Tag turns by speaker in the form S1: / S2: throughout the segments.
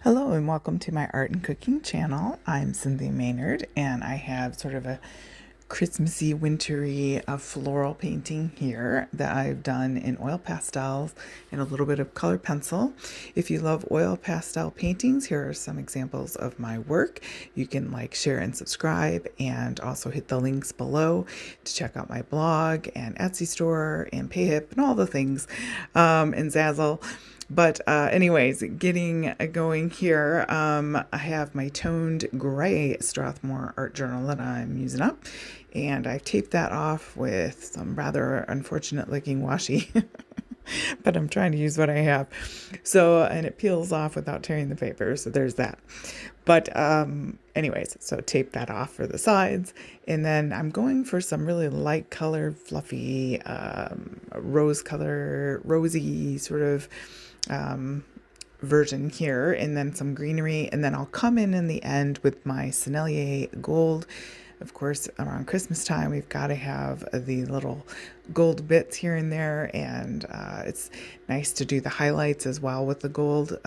S1: Hello and welcome to my art and cooking channel. I'm Cynthia Maynard and I have sort of a Christmassy, wintry floral painting here that I've done in oil pastels and a little bit of color pencil. If you love oil pastel paintings, here are some examples of my work. You can like, share, and subscribe, and also hit the links below to check out my blog and Etsy store and PayHip and all the things, and Zazzle. But anyways, getting going here, I have my toned gray Strathmore art journal that I'm using up, and I've taped that off with some rather unfortunate looking washi, but I'm trying to use what I have. So, and it peels off without tearing the paper, so there's that. But anyways, so tape that off for the sides, and then I'm going for some really light color, fluffy, rose color, rosy sort of version here, and then some greenery, and then I'll come in the end with my Sennelier gold. Of course, around Christmas time, we've got to have the little gold bits here and there, and it's nice to do the highlights as well with the gold.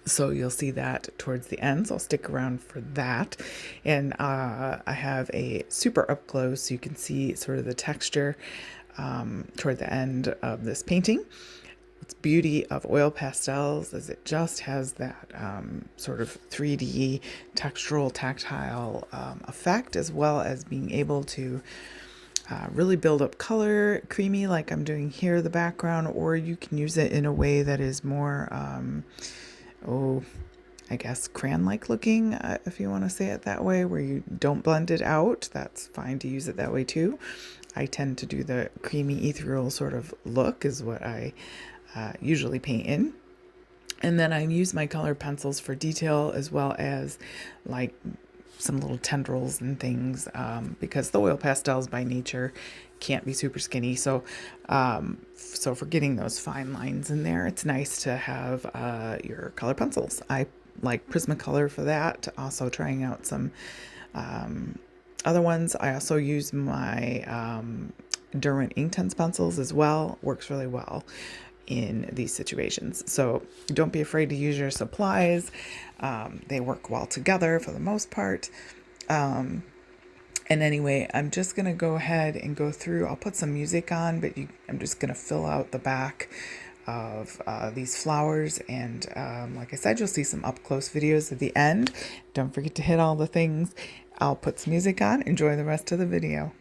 S1: So you'll see that towards the end, so I'll stick around for that. And I have a super up close so you can see sort of the texture toward the end of this painting. What's beauty of oil pastels is it just has that sort of 3D textural, tactile effect, as well as being able to really build up color, creamy like I'm doing here, the background, or you can use it in a way that is more, I guess crayon-like looking, if you want to say it that way, where you don't blend it out. That's fine to use it that way too. I tend to do the creamy, ethereal sort of look is what I usually paint in. And then I use my color pencils for detail, as well as like some little tendrils and things, because the oil pastels by nature can't be super skinny. So so for getting those fine lines in there, it's nice to have your color pencils. I like Prismacolor for that. Also trying out some other ones. I also use my Derwent Inktense pencils as well. Works really well in these situations. So don't be afraid to use your supplies. They work well together for the most part. And anyway, I'm just going to go ahead and go through. I'll put some music on, but I'm just going to fill out the back of these flowers. And like I said, you'll see some up close videos at the end. Don't forget to hit all the things. I'll put some music on. Enjoy the rest of the video.